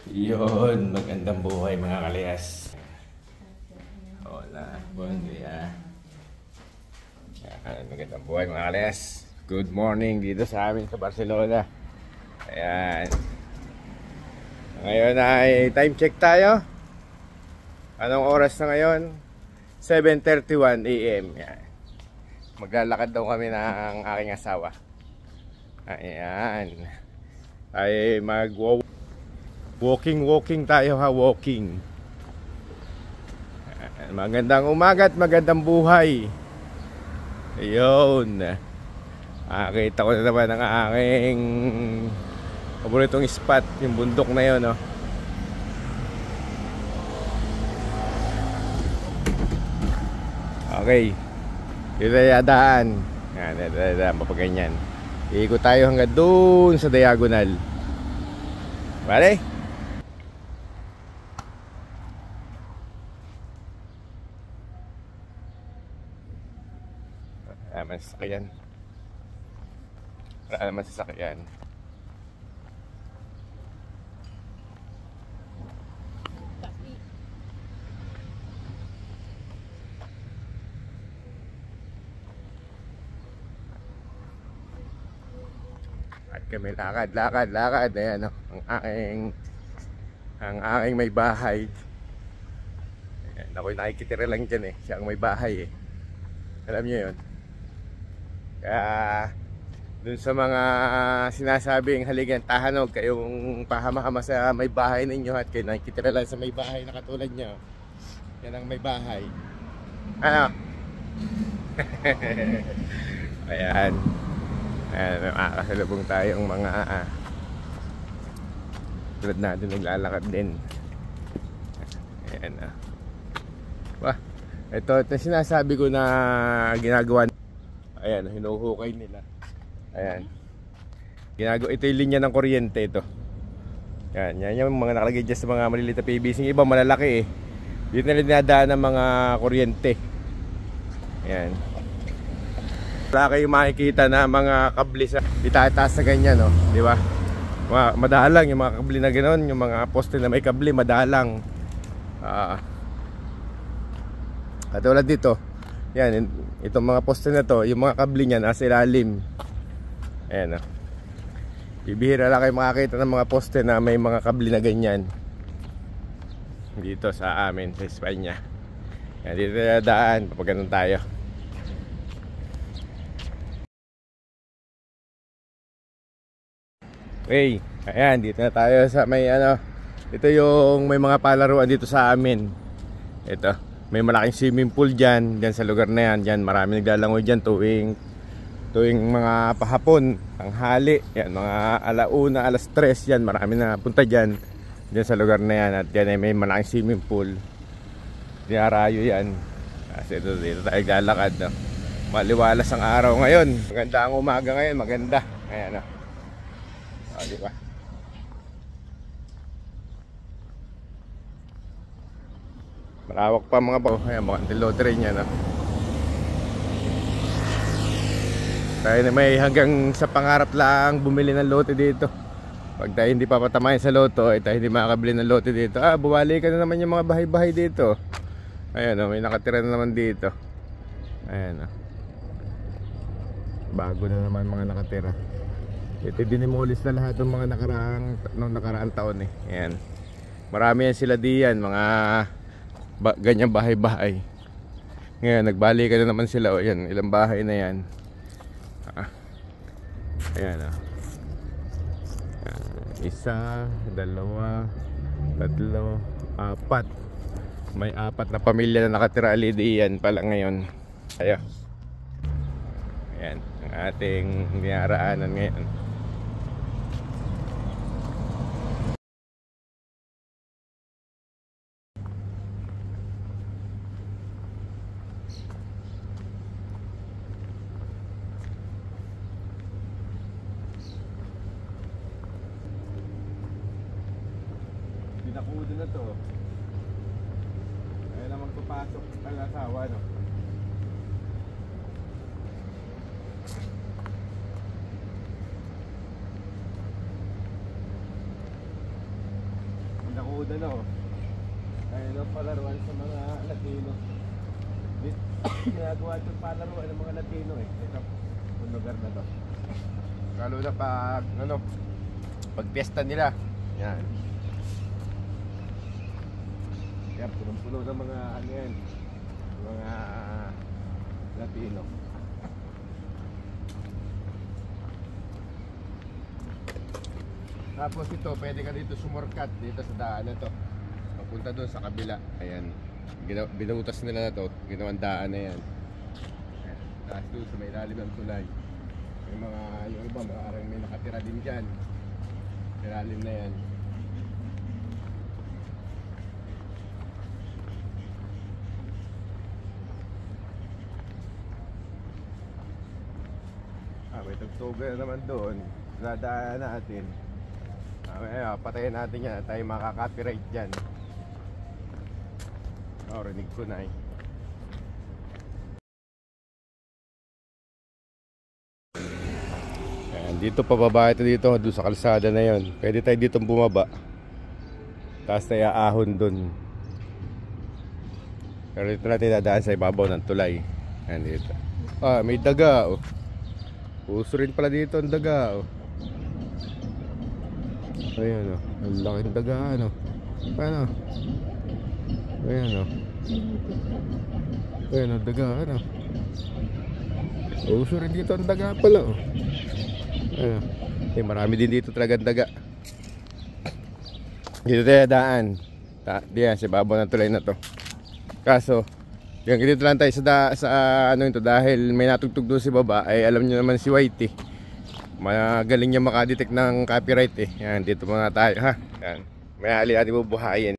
Yun, magandang buhay mga kalayas. Hola, buen dia. Magandang buhay mga kalayas. Good morning dito sa amin sa Barcelona. Ayan. Ngayon ay time check tayo. Anong oras na ngayon? 7:31 AM. Ayan. Maglalakad daw kami ng aking asawa. Ayan. Ay walking tayo ha, walking. Magandang umaga at magandang buhay. Ayun. Nakita ko na naman ang aking paboritong spot, yung bundok na yun, no? Okay. Dito tayo daan. Yan, mapaganyan. Iikot tayo hanggang doon sa diagonal. Vale? Wala naman sasakyan. Wala naman sasakyan. At kami lakad. Ayan, no? Ang aking may bahay. Ayan, ako'y nakikitira lang dyan eh. Siya ang may bahay eh. Alam niyo yun. Kaya dun sa mga sinasabing haligan tahanog, kayong pahama-hama sa may bahay ninyo at kayo nakikitira lang sa may bahay na katulad nyo. Yan ang may bahay. Ano? Ayan. Ayan, makakasalubong tayong mga tulad natin naglalakad din. Ayan na. Wah, ito sinasabi ko na ginagawa. Ayan, hinuhukay nila. Ayan. Ito yung linya ng kuryente ito. Yan yung mga nakalagay dyan sa mga maliliit na PVC. Iba malalaki eh. Dito na dinadaan ng mga kuryente. Ayan. Wala kayong makikita na mga kable sa itataas na ganyan, no? Di ba? Madalang yung mga kable na ganoon, yung mga poste na may kable, madalang. Katulad dito. Yan, itong mga poste na to, yung mga kable niyan nasa ilalim. Ayan, no? Bibihira lang kayo makakita ng mga poste na may mga kable na ganyan dito sa amin, sa Espanya. Yan, dito na daan, papaganoon tayo. Okay, ayan, dito na tayo sa may ito yung may mga palaruan dito sa amin. Ito, may malaking swimming pool dyan sa lugar na yan. Dyan, marami naglalangoy dyan tuwing mga pahapon, tanghali. Yan, mga alauna, alas 3 yan, marami na punta dyan sa lugar na yan. At dyan ay may malaking swimming pool. Dinarayo yan. Kasi dito tayo lalakad, no? Maliwalas ang araw ngayon. Maganda ang umaga ngayon, maganda. Ayan, no? Diba? Malawak pa mga po. Ayan, mga antilote rin yan, no? Tayo na may hanggang sa pangarap lang bumili ng lote dito. Pag tayo hindi papatamayin sa loto, tayo hindi makakabili ng lote dito. Bumali ka na naman yung mga bahay-bahay dito. Ayan, no? May nakatira na naman dito. Ayan, no? Bago na naman mga nakatira. Ito dinimulis na lahat ng mga nakaraang taon eh. Ayan. Marami yan sila diyan, mga ganyang bahay-bahay. Ngayon nagbalikan na naman sila. O yan, ilang bahay na yan. Ayan, isa, dalawa, tatlo, apat. May 4 na pamilya na nakatira diyan pala ngayon. Ayan. Ayan, ang ating niyaraanan ngayon. Pinakudo na to. Ayaw na magpapasok ang asawa, no? food ano. Ayun ang palaruan sa mga Latino. Ginagawa itong palaruan ng mga Latino eh. Ito, yung lugar na to. Lalo na pag, ano, pag piyesta nila. Yan. Kaya punong-puno ng mga ano yan. Mga Latino. Tapos ito, pwede ka dito sumorkat dito sa daan na to. Papunta doon sa kabila. Ayan. Binutas nila na to. Ginawang daan na yan. Tapos doon sa may ilalim ng tulay. Yung iba, parang may nakatira din dyan. Ilalim na yan. May tugtugan naman doon. Nadaan natin. Patayin natin yan. Tayo makaka-copyright dyan. Rinig ko na eh. Ayan, dito pababa ito dito. Doon sa kalsada na yon. Pwede tayo dito bumaba. Tapos tayo ahon doon. Pero dito natin dadaan sa ibabaw ng tulay. Ayan dito. May daga oh. Puso rin pala dito ang daga oh. Ayan oh. Ang laking daga ano. Paano? Ayan o. Ayan o, daga ano. Uso rin dito ang daga pala o. Ayan. Marami din dito talagang daga. Dito tayo daan. Diyan, sa babaw ng tulay na to. Kaso dito lang tayo sa ano ito. Dahil may natugtog doon si baba. Ay alam nyo naman si Whitey, magaling niya makadetect ng copyright eh. Yan, dito muna tayo ha. Yan. May hali natin bubuhayin.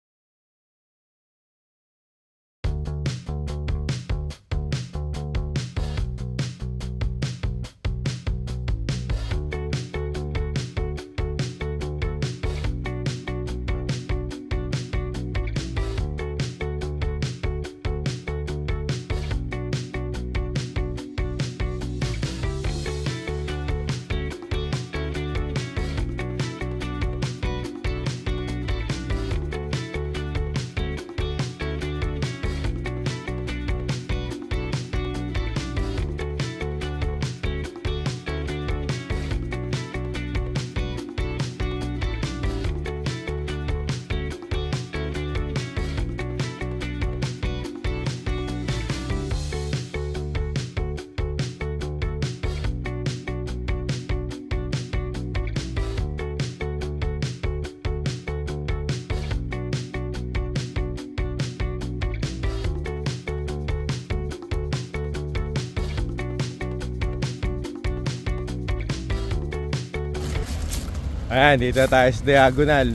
Ayan, dito tayo sa diagonal.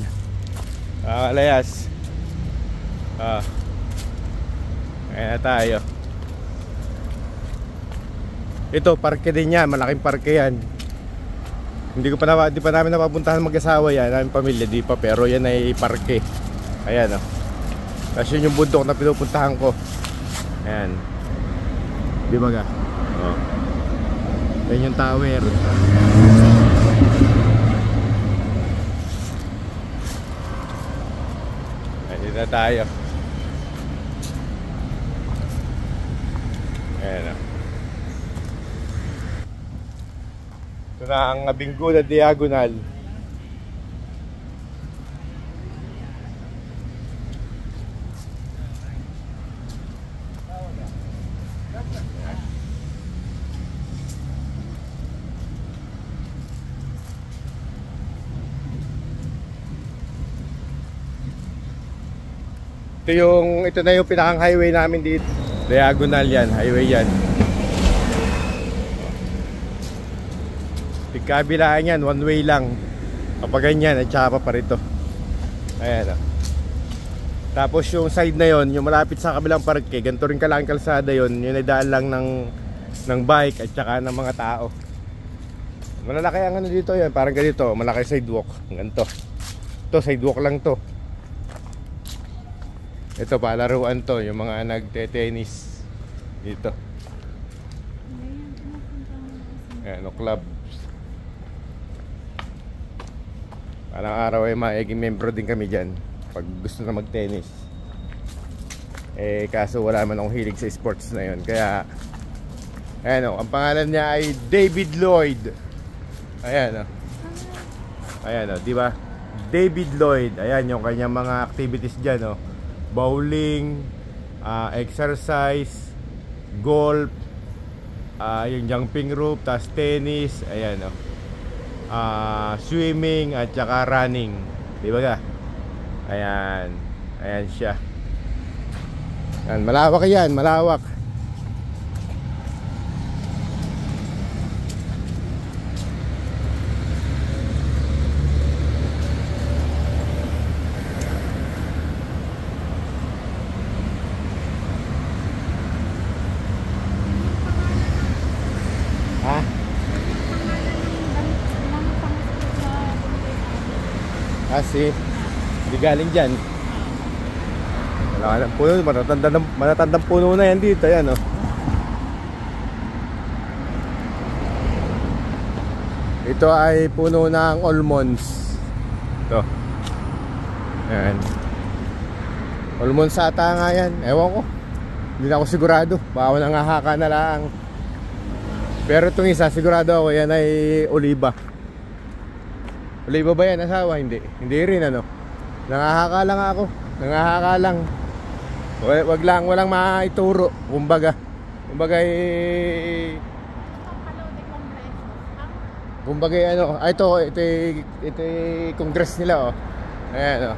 Kalayas. Ayan na tayo. Ito, parke din yan. Malaking parke yan. Hindi pa namin napapuntahan mag-asawa yan. Namin pamilya, di pa. Pero yan ay parke. Ayan o. Tapos yun yung bundok na pinupuntahan ko. Ayan. Di ba ga? Ayan yung tower. Na tayo. Ayan o. Ito na ang Bingo na diagonal. Ito na yung pinakang highway namin dito. Diagonal yan, highway yan. Pagkabilaan yan, one way lang. Kapag ganyan, at saka pa rito. Ayan o. Tapos yung side na yon, yung malapit sa kabilang parke, ganito rin kalang kalsada yon. Yun ay daan lang ng bike at saka ng mga tao. Malalaki ang ano dito yan, parang ganito, malaki sidewalk. Ganito. Ito, sidewalk lang to. Ito palaruan to, yung mga nagte-tennis dito. Ayan, no club. Parang araw ay maiging membro din kami dyan. pag gusto na mag-tennis. Eh kaso wala man akong hilig sa sports na yun. Kaya ayan o, ang pangalan niya ay David Lloyd. Ayan o. Ayan o, di ba? David Lloyd. Ayan yung kanyang mga activities dyan o. Bowling, exercise, golf, yung jumping rope, tas tennis, ayan o. Swimming at saka running. Di ba ka? Ayan. Ayan siya. Ayan, malawak yan, malawak. Kasi hindi galing dyan. Wala ka ng puno, matatandang puno na yan dito. Yan oh. Ito ay puno ng almonds. Ito. Yan. Almonds ata nga yan. Ewan ko, hindi na ako sigurado. Baka ako nangahaka na lang. Pero itong isa sigurado ako yan ay oliba. Oliba ba yan, asawa? Hindi. Hindi rin ano. Nangahaka lang ako. Nangahaka lang. Wag lang, walang maituro. Kumbaga ano, ito congress nila oh. Ayan oh.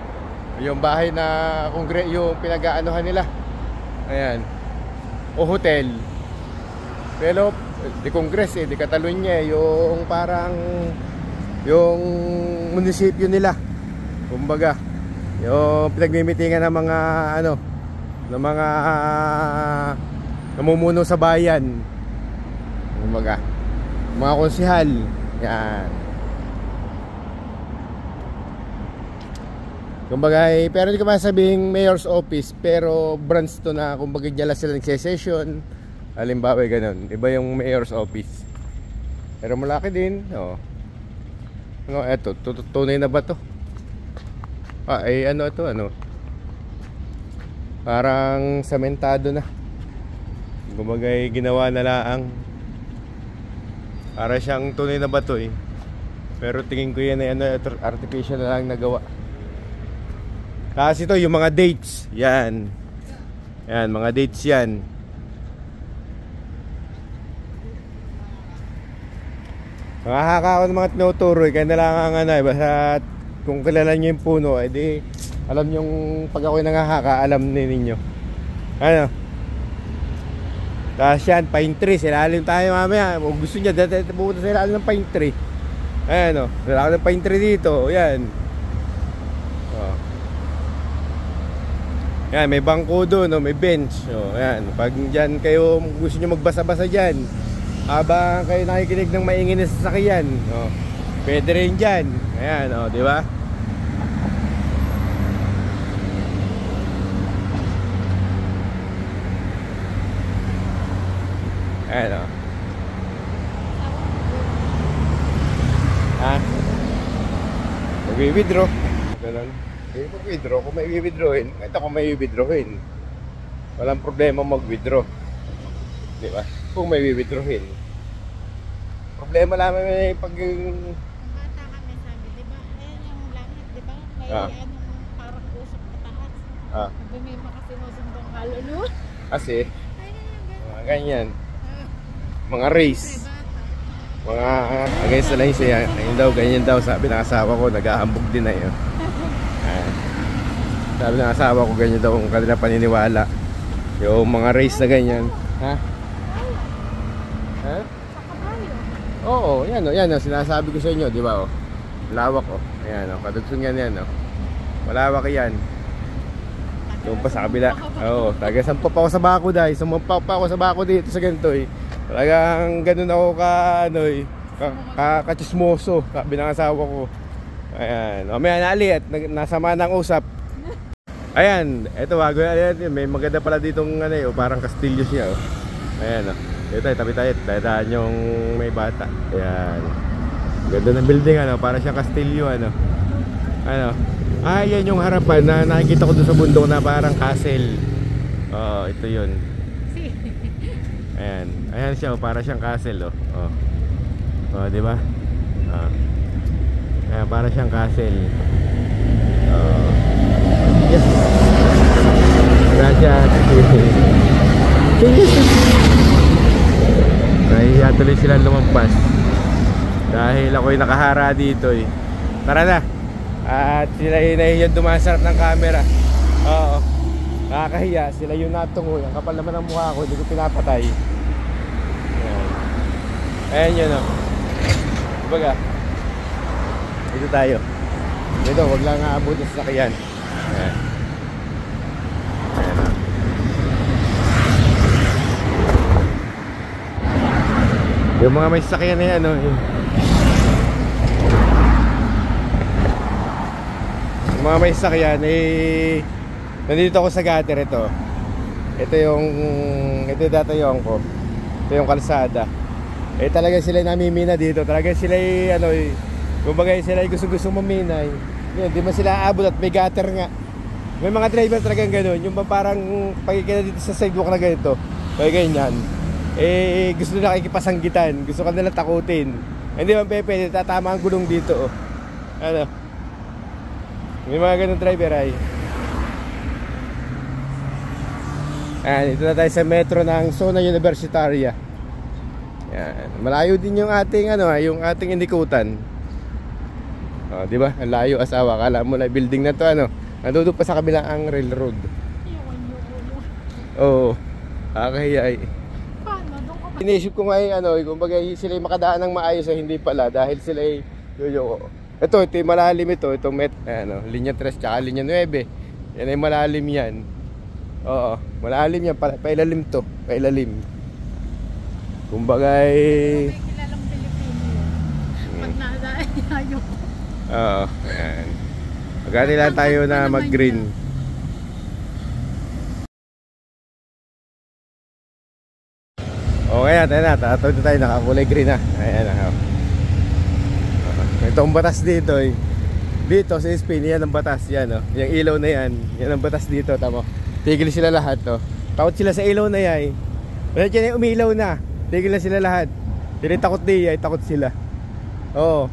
Yung bahay na yung pinag-aanohan nila. Ayan. O hotel. Pero di congress di Catalunya yung parang yung munisipyo nila. Kumbaga, yung pinagmimitingan ng mga ano, ng mga namumuno sa bayan. Kumbaga, mga konsihal. Yan. Kumbaga, pero hindi ko masabing mayor's office, pero branch to na kumbaga dyan lang sila nagsesession. Halimbawa ganun, iba yung mayor's office. Pero malaki din, oh. Ano, eto, tunay na ba to? Ano ito, ano? Parang sementado na. Kumbaga ginawa na laang. Para siyang tunay na bato eh. Pero tingin ko yan ay ano, artificial na lang nagawa. Kasi ito yung mga dates. Yan. Yan, mga dates yan. Makahaka ako ng mga tinuturo kaya nalangang ano eh. Basta kung kilala nyo yung puno edi alam yung pag ako'y nangahaka alam ninyo. Ano? Tapos yan, pine tree. Silalim tayo mamaya. Kung gusto nyo pupunta sa ilalim ng pine tree. Ayan o, silalim ng pine tree dito. Yan. Oh. Yan, may bangko doon, may bench. Oh, yan. Pag dyan kayo gusto nyo magbasa-basa dyan habang kayo nakikinig ng maingin na sasakyan, oh, pwede rin dyan. Ayan, oh, di ba? Ayan, oh. Ha? Mag-withdraw. Ganun. Hindi mag-withdraw. Kung may withdrawin, kahit ako may withdrawin, walang problema mag-withdraw. Di ba? Kung may withdrawin. Problema lang may pag yung bata kami sabi, di ba? Ayan yung langit, di ba? May anong parang usok pataas. Sabi may makasinusundong kaluluwa. Kasi Ayun yung mga ganyan. Mga race. Mga against the line siya. Ayun daw, ganyan daw. Sabi ng asawa ko, naghahambog din na yun. Sabi ng asawa ko, ganyan daw kung kanila paniniwala. Yung mga race na ganyan. Ha? Ha? Oo, yan o, yan o, sinasabi ko sa inyo, di ba o? Lawak o, ayan o, kadugsungan yan o. Malawak yan. Doon pa sa kabila. Oo, taga sampa pa ako sa bako dahil. Sumampa pa ako sa bako dito sa ganito eh. Talagang ganun ako ka, ano eh, kachismoso, sabi ng asawa ko. Ayan, mamaya naali at nasama ng usap. Ayan, eto bago yan, may maganda pala ditong ano eh, parang kastilyo siya o. Ayan o. Dito tayo, tabi tayo, dadaan yung may bata. Ayan. Ganda ng building ano, para siyang kastilyo ano. Ano. Ah, yan yung harapan na nakikita ko doon sa bundok na parang castle. Oo, ito yun. Ayan, ayan siya, para siyang castle, oh. Oh. Oh, di ba? Ah. Ayan, para siyang castle. Oh. Yes. Gracias. Nahihiya tuloy sila lumampas dahil ako'y nakahara dito eh. Tara na. At sila yung nahihiya dumasarap ng camera. Oo. Nakakahiya. Sila yung natungo. Ang kapal naman ng mukha ko. Hindi ko pinapatay. Ayan yun o. Dibaga dito tayo. Dito huwag lang aabutin sa sakyan. Ayan. Ayan o. Yung mga may sakyan na yan o. Yung mga may sakyan eh, nandito ako sa gutter. Ito yung datayong ko. Ito yung kalsada. Eh talaga sila namimina dito. Talaga sila ano eh, kumbaga sila gusto mamina eh. Hindi man sila aabot at may gutter nga. May mga driver talagang gano'n. Yung parang pagkikita dito sa sidewalk na ganito, kaya ganyan, eh gusto nila kakipasanggitan. Gusto ka nila takutin. Hindi man pwede, tatama ang gulong dito oh. Ano, may mga ganun driver ay. Ayan, ito na tayo sa metro ng Zona Universitaria. Yan. Malayo din yung ating ano, yung ating indikutan. Oh, di ba? Ang layo asawa. Kala mo na building na to ano. Nandun pa sa kabilang ang railroad. Oo. Kakahiya eh. Inisip ko nga ano, kumbaga sila yung makadaan ng maayos ay hindi pala dahil sila yung ito yung malalim ito, itong ano, linya 3 tsaka linya 9. Yan ay malalim yan. Oo, malalim yan, pailalim to, pailalim. Kumbaga may kilalang Pilipino yun. Pag naadaan yung oo, ayan. Magani lang tayo na mag-green. Okay na, tayo na. Tatawid tayo, nakakulay green na. Ayan na. Ito ang batas dito eh. Dito sa Spain, yan ang batas. Yan oh. Yung ilaw na yan. Yan ang batas dito, tamo. Tigil sila lahat oh. Takot sila sa ilaw na yan. Wala dyan yung umilaw na. Tigil na sila lahat. Hindi takot diya, takot sila. Oo.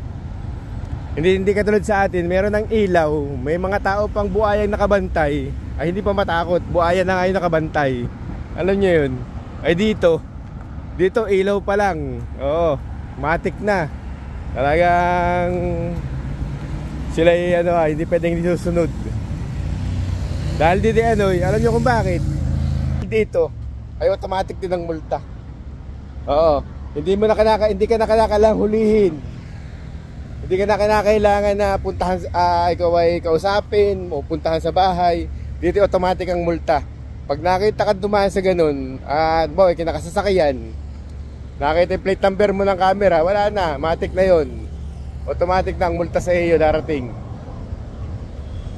Hindi katulad sa atin, meron ng ilaw. May mga tao pang buhayang nakabantay. Ay hindi pa matakot, buhaya na ngayon nakabantay. Alam nyo yun? Ay dito ilaw pa lang. Oo, matik na. Talagang sila ano, hindi pwedeng susunod. Dahil dito ano, alam nyo kung bakit? Dito ay automatic din ang multa. Oo, hindi ka na kinakailangan hulihin. Hindi ka na kinakailangan na puntahan, ikaw ay kausapin o puntahan sa bahay. Dito automatic ang multa. Pag nakita ka dumaan sa ganun at kinakasasakyan, nakita yung plate number mo ng camera, wala na, matik na yon. Automatic na ang multa sa iyo darating.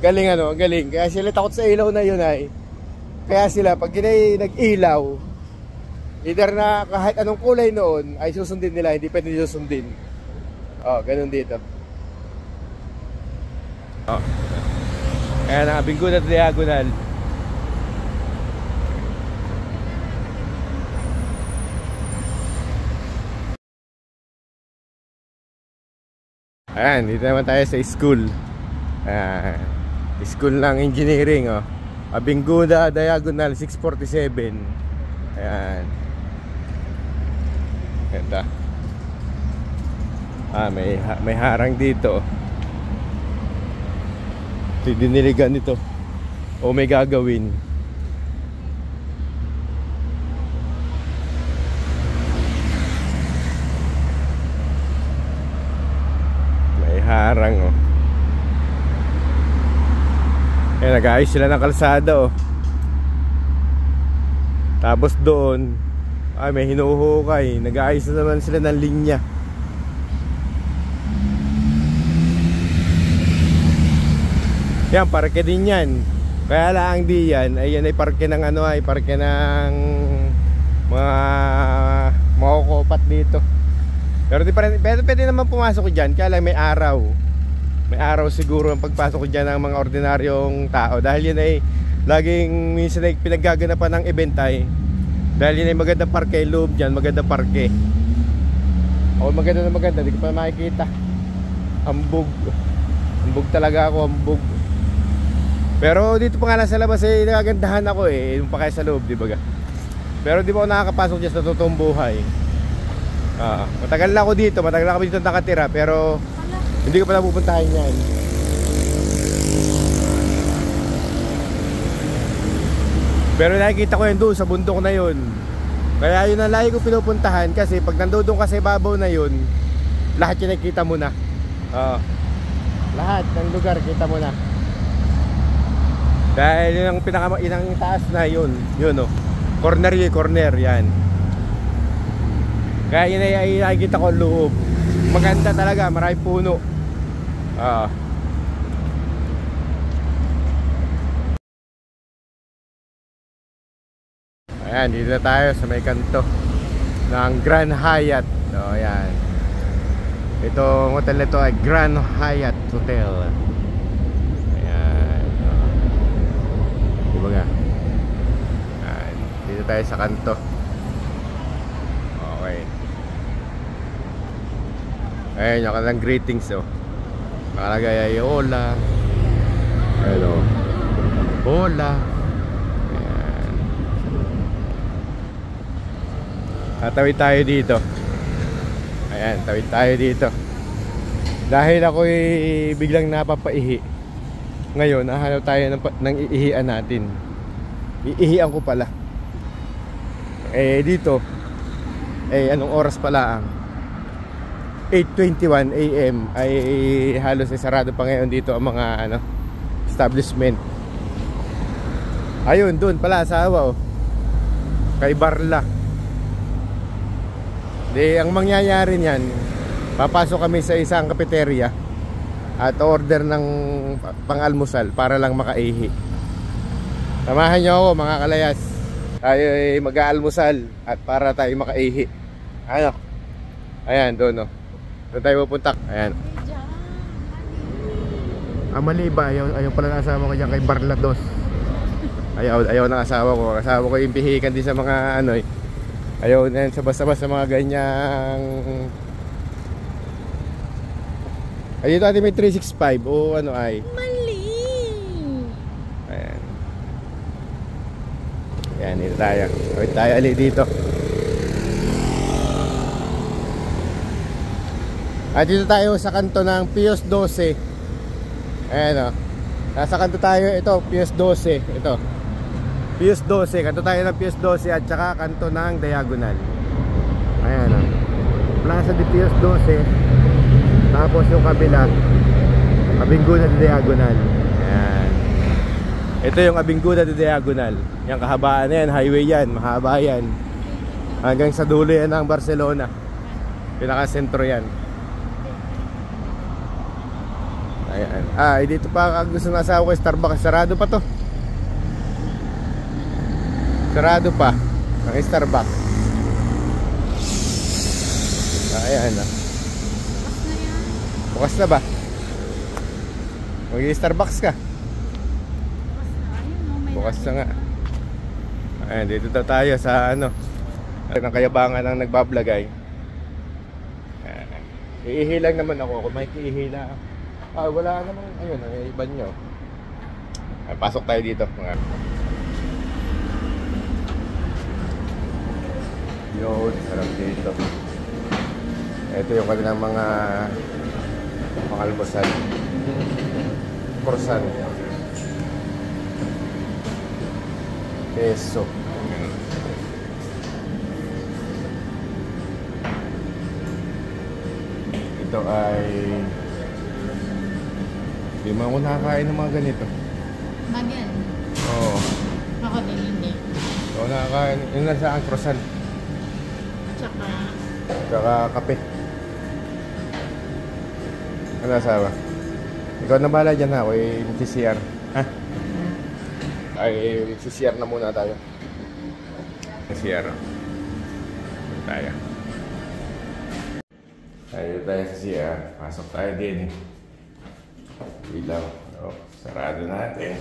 Galing ano, galing. Kaya sila takot sa ilaw na yun ay. Kaya sila pag nag-ilaw, either na kahit anong kulay noon ay susundin nila, hindi pwede susundin. Oh, ganun dito. Oh. Ayan ang Avinguda Diagonal. Ayan, dito naman tayo sa school. School ng engineering oh. Avinguda Diagonal 647. Ayan. Ganda. May harang dito. Ito diniligan nito. O may gagawin. May harang oh. Eh nag-aayos sila ng kalsada oh. Tapos doon ay may hinuhukay. Nag-aayos na naman sila ng linya. Yan, parke din yan. Kaya lang di yan, ay yan ay parke ng ano ay parke ng mga makukupat dito. Pero pwede naman pumasok dyan, kaya lang may araw. may araw siguro ang pagpasok ko dyan ng mga ordinaryong tao. Dahil yan ay laging minsan ay pinaggaganapan ng event ay. Dahil yan ay magandang parke, loob dyan, magandang parke. Ako maganda na maganda, hindi ko pa makikita. Hambog. Hambog talaga ako, hambog. Pero dito pa nga lang sa labas ay nagagandahan ako eh. Yung pa kaya sa loob, di ba? Pero di ba ako nakakapasok dyan sa totoong buhay. Matagal na ako dito, matagal na kami dito nakatira. Pero hindi ko pa napupuntahan yan. Pero nakikita ko yan doon sa bundok na yun. Kaya yun ang lagi ko pinupuntahan. Kasi pag nandoon ka sa ibabaw na yun, lahat yun nakikita mo na. Lahat ng lugar kita mo na. Dahil yun ang inang taas na yun. Yun o, corner yun, corner yan. Kaya yun ay nakikita ko loob. Maganda talaga, maraming puno. Ayan, dito na tayo sa may kanto ng Grand Hyatt. Ayan. Itong hotel na ito ay Grand Hyatt Hotel. Ayan. Diba nga? Ayan. Dito tayo sa kanto. Okay. Ayan, yung kanilang greetings nakalagay ay hola. Hello. Hola. Tatawid tayo dito. Ayan, tawid tayo dito. Dahil ako'y biglang napapaihi. Ngayon, nahanap tayo ng iihian natin. Iihian ko pala. Dito anong oras pala ang 8:21 AM ay halos sarado pa ngayon dito ang mga establishment. Ayun, doon pala asawa kay Barla. Ang mangyayari niyan, papasok kami sa isang cafeteria at order ng pang-almusal para lang makaihi. Samahan niyo ako mga kalayas. Tayo ay mag-aalmusal at para tayo makaihi. Ayan, doon doon tayo pupunta. Ayan. Mali ba? Ayaw pala ng asawa ko dyan kay Barlados. Ayaw ng asawa ko. Asawa ko yung pihikan din sa mga ayaw na yan sa basta-basta mga ganyang. Ay, dito natin may 365 o ay mali. Ayan. Ayan, dito tayo. Kawit tayo ali dito. At dito tayo sa kanto ng Pius 12. Ayan nasa kanto tayo. Ito, Pius 12. Ito Pius 12, kanto tayo ng Pius 12 at saka kanto ng Diagonal. Ayan Plaza de Pius 12. Tapos yung kabila Avinguda de Diagonal. Ayan. Ito yung Avinguda de Diagonal. Yung kahabaan na yan, highway yan, mahaba yan. Hanggang sa dulo yan ng Barcelona. Pinaka-sentro yan. Ayan. Dito pa gusto ng asawa ko Starbucks. Sarado pa to. Sarado pa ang Starbucks. Ayan bukas na ba? Mag-Starbucks ka? Bukas na nga. Ayan, dito tayo sa ng kayabangan ng nagbablagay. Iihilang naman ako kung may kiihila. Wala namang ayun, iba nyo. Pasok tayo dito. Yun, sarap dito. Ito yung kanilang mga pang-almusal. Croissant. Peso. Ito ay hindi mo ako nakakain ng mga ganito. Magyan? Oo. Ako din hindi. Oo, nakakain. Yung nasa ang croissant. Tsaka kape. Ano asawa? Ikaw na bahala dyan ha. Ako CCR. Ha? Ay CCR na muna tayo. CCR. Tayo. Tayo sa CCR. Pasok tayo din. Ilaw. Oh, sarado natin.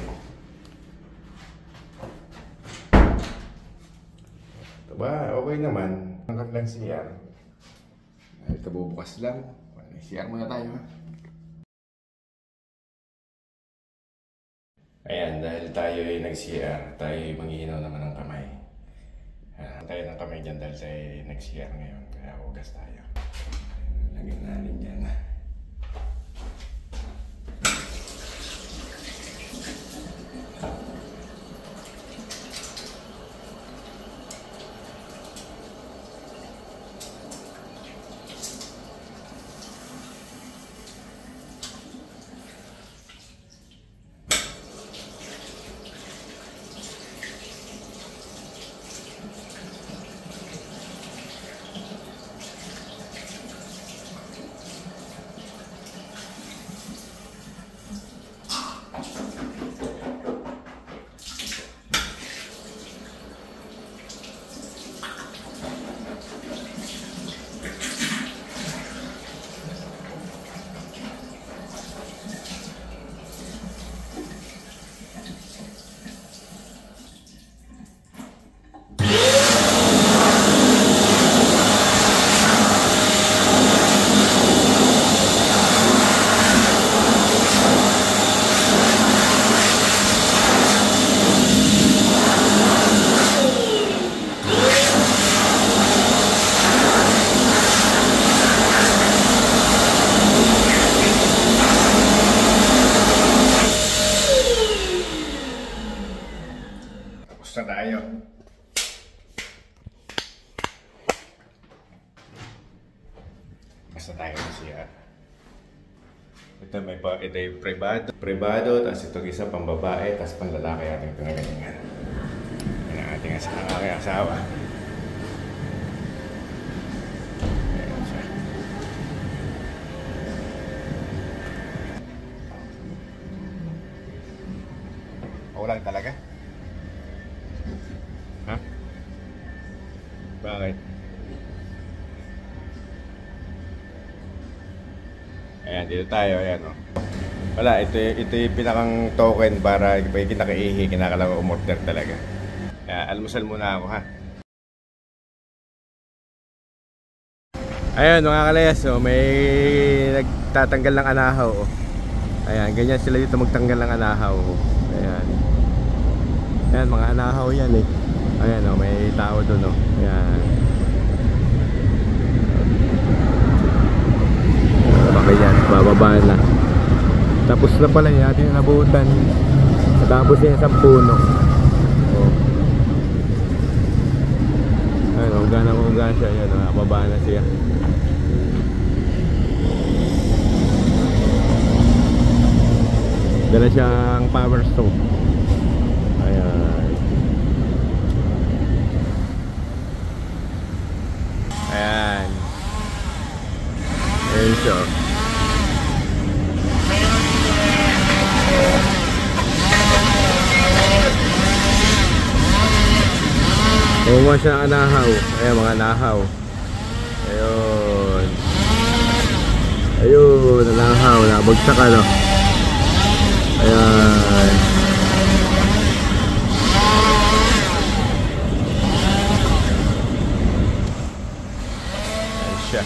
Ito ba? Okay naman. Hanggang lang siya. Ito bubukas lang. CR muna tayo. Ayan, dahil tayo ay nag-CR, tayo ay manghihinaw naman ng kamay. Tayo ng kamay dyan dahil tayo ay nag-CR ngayon. Kaya hugas tayo. Lagyan natin dyan. Tapos na tayo. Basta tayo na siya. Ito yung privado, tapos ito isa pang babae, tapos pang lalaki ating pinagalingan. Yan ang ating asawa. Ayan siya. O lang talaga? Ha? Bakit? Ayan, dito tayo, ayan o. Wala, ito yung pinakang token para pag kinakaihi, kinakalang umorder talaga. Kaya almusal muna ako, ha. Ayan, mga kalayas, oh, may nagtatanggal ng anahaw. Oh. Ayan, ganyan sila dito magtanggal ng anahaw. Oh. Ayan. Ayan, mga anahaw yan eh. Ayan, oh, may tao doon. Oh. Ayan. Ayan, bababa na. Tapos na pala yung ating nabutan. Tapos yung isang puno. Oh. Ayan, uga siya. Ayan, bababa na siya. Dala siyang power stove. Ayan. Ayan. Ayan siya. Kumuha siya ng anahaw. Ayan, mga anahaw. Ayun. Ayun, anahaw. Nabagsak ano. Ayan. Ayan siya.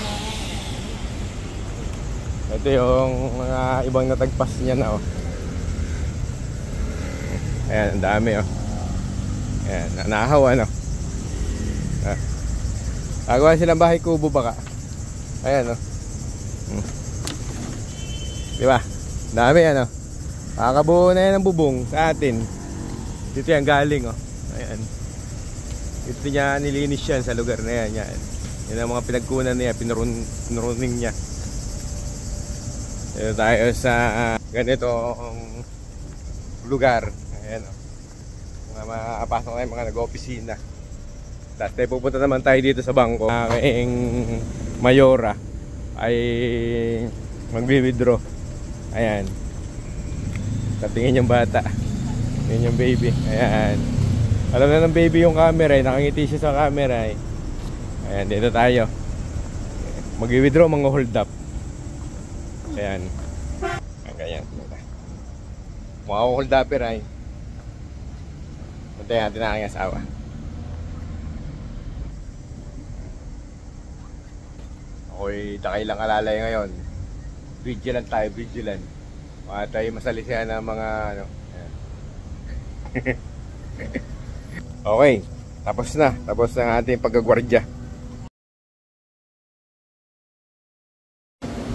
Ito yung mga ibang natagpas niya na oh. Ayan, ang dami oh. Ayan, anahaw ano. Agawa silang bahay kubo baka. Ayan o. Diba? Dami ano. Kakabuo na yan ng bubong sa atin. Dito yan galing o. Ayan. Dito niya nilinis yan sa lugar na yan. Yan ang mga pinagkunan niya. Pinuruning niya. Dito tayo sa ganitong lugar. Ayan o. Makapasok na yung mga nag-opisina. Tapos tayo pupunta naman tayo dito sa bangko. Aking mayora ay magbi-withdraw. Ayan. Tatingin yung bata. Yun yung baby. Ayan. Alam na ng baby yung camera eh. Nakangiti siya sa camera eh. Ayan, dito tayo. Magbi-withdraw, mga hold up. Ayan. Ayan. Mukha ko kuldapper ay. Puntayin natin ang aking asawa. Ako'y takay lang alalay ngayon. Vigilant tayo, vigilant. Baka tayo masalisihan ng mga ano. Ayan. Okay, tapos na. Tapos na ang ating pagkagwardya.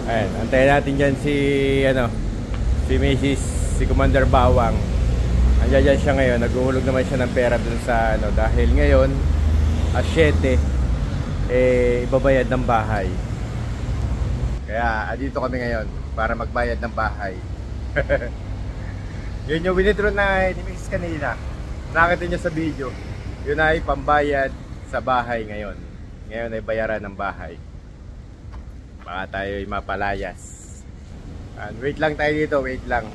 Ayan, antayin natin dyan si Mrs. si Commander Bawang. Andiyan dyan siya ngayon. Naghuhulog naman siya ng pera dun sa dahil ngayon as 7 ibabayad ng bahay. Kaya dito kami ngayon para magbayad ng bahay. Yun yung winithdraw na ni Mrs. kanina. Nakita niyo sa video. Yun ay pambayad sa bahay ngayon. Ngayon ay bayaran ng bahay. Baka tayo ay mapalayas. And wait lang tayo dito, wait lang.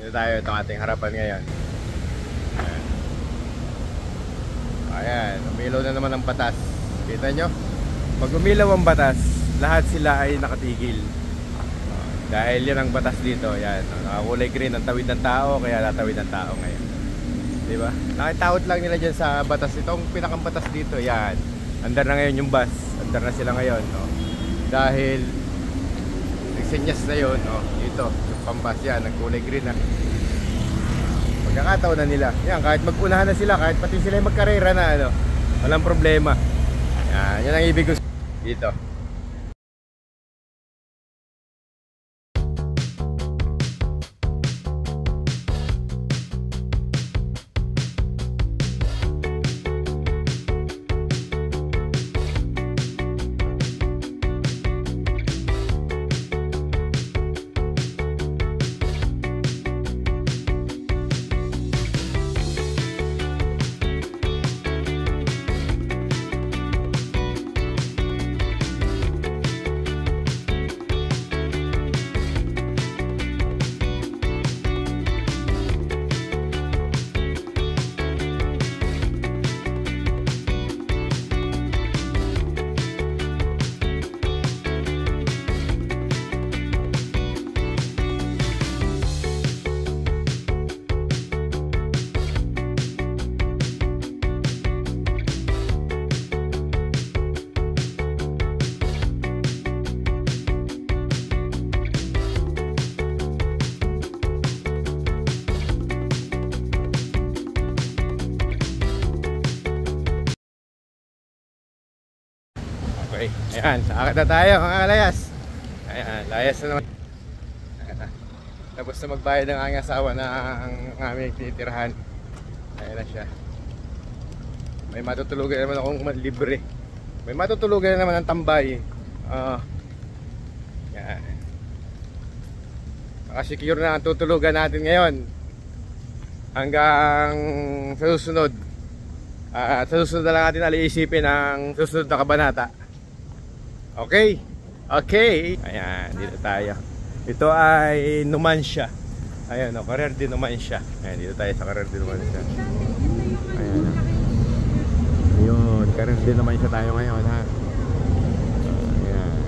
Dito tayo, itong ating harapan ngayon. Ayan, umilaw na naman ang batas. Kita nyo? Pag umilaw ang batas, lahat sila ay nakatigil. Dahil yan ang batas dito. Ayan, nakakulay green ang tawid ng tao, kaya natawid ng tao ngayon. Diba? Nakitaot lang nila dyan sa batas. Itong pinakang batas dito, yan. Andar na ngayon yung bus. Andar na sila ngayon, no? Dahil nagsenyas na yun, no? Dito, yung pambas yan, nagkulay green na. Pagkakataon na nila. Yan, kahit mag-unahan na sila, kahit pati sila yung magkarera na, ano, walang problema. Yan ang ibig ko dito. Okay, ayan, akit na tayo mga layas. Ayan, layas na naman. Ayan, tapos na magbayad ng aking asawa na ang aming titirahan. Ayan na siya. May matutulugan naman akong libre. May matutulugan naman ang tambay. Ayan. Nakasecure na ang tutulugan natin ngayon. Hanggang sa susunod. At sa susunod na lang natin aliisipin ang susunod na kabanata. Okay? Okay. Ayan, dito tayo. Ito ay Numancia. Ayan, Carrer de Numancia. Ayan, dito tayo sa Carrer de Numancia. Ayan. Ayun, Carrer de Numancia tayo ngayon, ha. Ayan.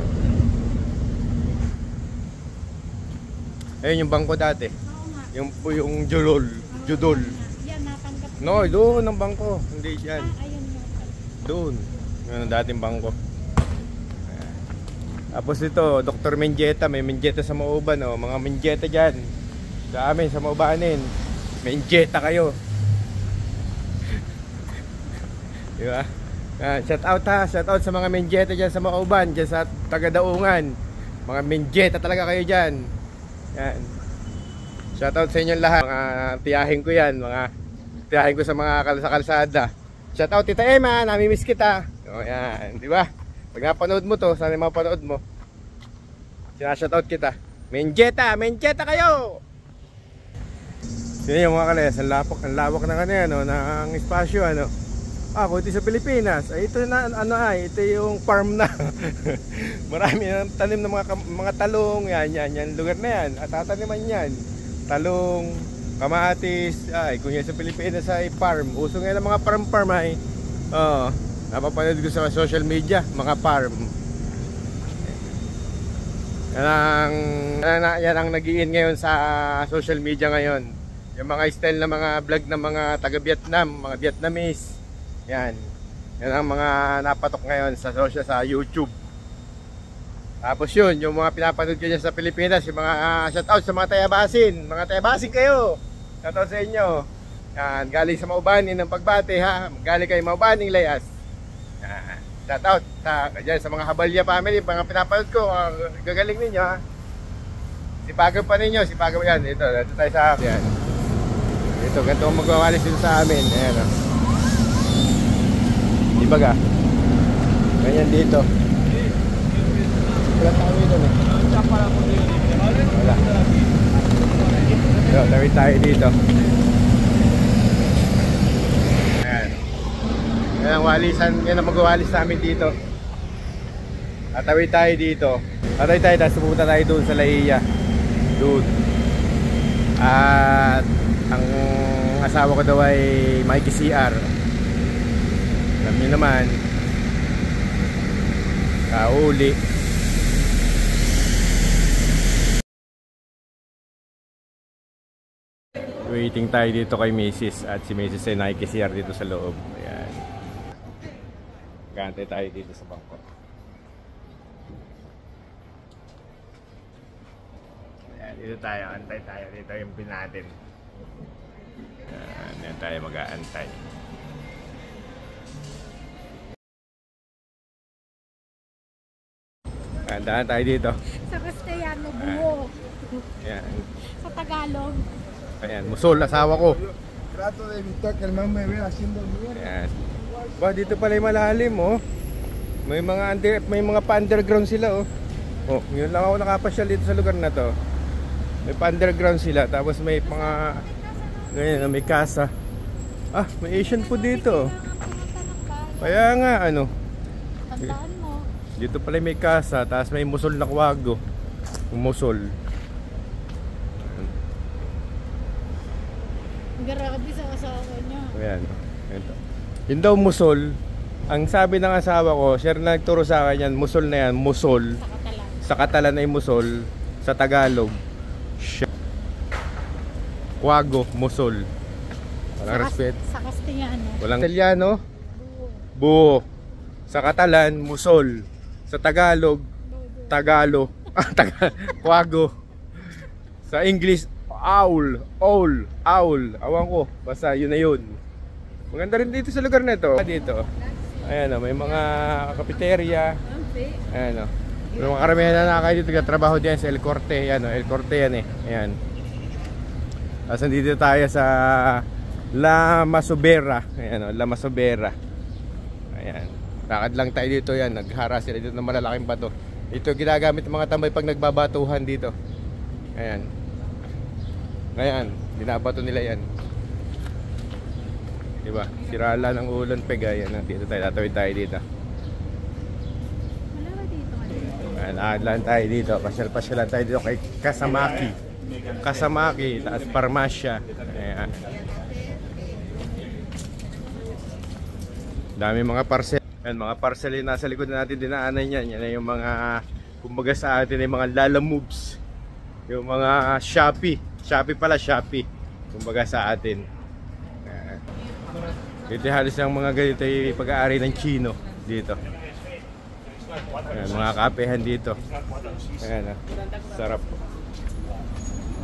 Ayun yung bangko dati. Yung Judol. Yan, natanggap. No, doon ang bangko. Hindi yan. Ayun yung. Doon. Yun ang dating bangko. Tapos ito, Dr. Menjeta, may Menjeta sa Mauban, oh. Mga Menjeta dyan sa amin, sa Maubanin. Menjeta kayo. Diba? Shout out ha, shout out sa mga Menjeta dyan sa Mauban, dyan sa Tagadaungan. Mga Menjeta talaga kayo dyan. Yan. Shout out sa inyong lahat. Mga tiyahin ko yan, mga tiyahin ko sa mga kalsada. Shout out Tita Emma, nami-miss kita. O yan, diba? Pag napanood mo to, sana mapanood mo. Sinashoutout kita. Menjeta kayo! Sino yung mga kalayas? Ang lawak na kanina, no? Ng espasyo, ano? Kung ito sa Pilipinas, ay ito na, ito yung farm na. Marami na tanim ng mga talong, yan, lugar na yan. At tataniman yan. Talong, kamatis, kung yan sa Pilipinas ay farm. Uso ngayon ang mga farm ay, napapanood ko sa social media, mga farm. Yan ang nag-iin ngayon sa social media ngayon. Yung mga style na mga vlog ng mga taga-Vietnam, mga Vietnamese. Yan. Yan ang mga napatok ngayon sa social, sa YouTube. Tapos yun, yung mga pinapanood ko dyan sa Pilipinas, yung mga shoutout sa mga tayabasin. Mga tayabasin kayo. Shoutout sa inyo. Yan, galing sa Maubaning ng Pagbate ha. Galing kayo Maubaning Layas. Yan. Shoutout sa mga Habalya family, mga pinapanood ko. Gagaling ninyo ha. Sipagan pa ninyo, sipagan yan. Ito tayo sa akin. Yan. Ito, ganito ang magwawalis din sa amin. Ayan o. Diba ka? Ganyan dito. Wala tayo dito eh. Wala. So, tawid tayo dito. Ayan. Yan ang walisan. Yan ang magwawalis namin dito. At tawid tayo dito. Tawid tayo, tapos pupunta tayo doon sa Laiya. Doon. At ang asawa ko daw ay Mikey CR. Alam niyo naman, kauli. Waiting tayo dito kay Mrs. At si Mrs. ay nakikisiyar dito sa loob. Ayan. Gantay tayo dito sa bangko. Ayan, dito tayo. Antay tayo. Dito yung pin natin. Ayan, yan tayo mag-aantay. Andahan tayo dito. Sa Castellano, buo. Ayan. Sa Tagalog. Ayan, Musol, asawa ko. Trato de evitar que el man me vea haciendo mierda. Ayan. Ba, dito pala yung malalim, oh. May mga pa-underground sila, oh. Oh, yun lang ako nakapasyal dito sa lugar na to. May pa-underground sila, tapos may mga ganyan, may kasa. Ah, may Asian food dito. Kaya nga, ano. Tandaan mo. Dito pala may kasa, tapos may musol na kwago. Musol. Grabe sa asawa niya. Ayan. Ito. Yun daw musol. Ang sabi ng asawa ko, siya na nagturo sa akin yan, musol na yan, musol. Sa Catalan. Sa Catalan ay musol. Sa Tagalog, kwago, musol. Walang respect. Sa Castellano. Walang Castellano, Buo. buo. Sa Catalan, musol. Sa Tagalog, Tagalo. Kwago. Sa English, owl. Awan ko. Basta yun na yun. Maganda rin dito sa lugar na ito. Dito. Ayan o, may mga cafeteria. Ayan o. May mga karamihan na nakakaya dito. Trabaho diyan sa El Corte. Ayan o, El Corte yan eh. Ayan. Tapos nandito tayo sa La Masobera. Ayan o, La Masobera. Ayan. Lakad lang tayo dito yan. Naghara sila dito ng malalaking bato. Ito ginagamit ng mga tambay pag nagbabatuhan dito. Ayan. Ngayon, binabato nila yan. Diba? Sirala ng ulan pega. Ayan. Dito tayo. Tatawid tayo dito. Wala ba dito? Ayan. Lakad tayo dito. Pasyal-pasyalan tayo dito kay Kasamaki. Taas Parmasya. Ayan. Dami mga parcel. Yan, mga parcel yung nasa likod na natin dinaanan yan. Yan yung mga, kumbaga sa atin yung mga Lala Moves. Yung mga Shopee. Shopee pala, Shopee. Kumbaga sa atin. Dito halos ang mga ganito yung pag-aari ng Chino. Dito. Yan, mga kapehan dito. Ayan, sarap.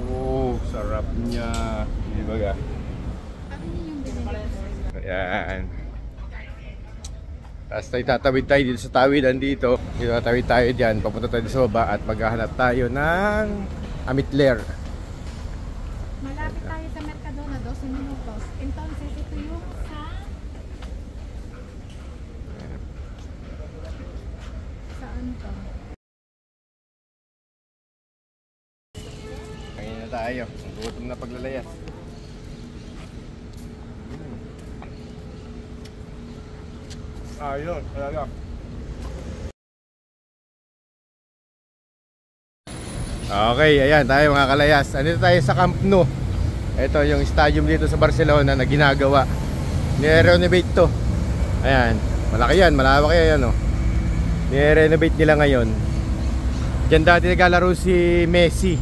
Oh, sarap niya. Di ba ga? Ano yung binili? Ayan. Tapos tayo tatawid tayo dito sa tawidan dito. Dito tatawid tayo dyan. Papunta tayo sa baba at maghahanap tayo ng Amitler. Malapit tayo sa Mercadona, 12 minutos. Entonces, ito yung sa... Saan to? Ngayon na tayo. Gutom na paglalayas. Ayun, talaga. Okay, ayan tayo mga kalayas. Andito tayo sa Camp Nou. Ito yung stadium dito sa Barcelona na ginagawa. Ni-renovate to. Ayan, malaki yan, malawak yan oh. Ni-renovate nila ngayon. Diyan dati naglalaro si Messi.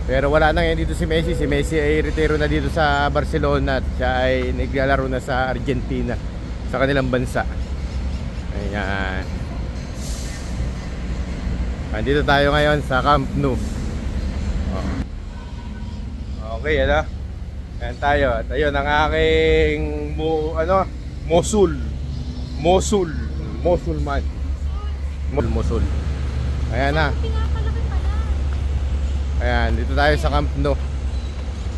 Pero wala na ngayon dito si Messi. Si Messi ay retiro na dito sa Barcelona at siya ay naglalaro na sa Argentina, sa kanilang bansa. Ayan. Andito tayo ngayon sa Camp Nou. Okay, ano? Ayan tayo. At ayun ang aking Mosul man. Mosul. Ayan na. Pinapalaki pala. Ayan, dito tayo sa Camp Nou.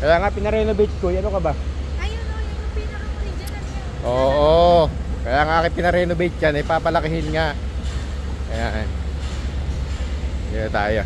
Kaya nga pinarenovate ko, ano ka ba? Ayun o, yun yung pinaka-original niya. Oo. Kaya nga aking pinarenovate yan, ay papalakihin nga. Ayan. Dito tayo.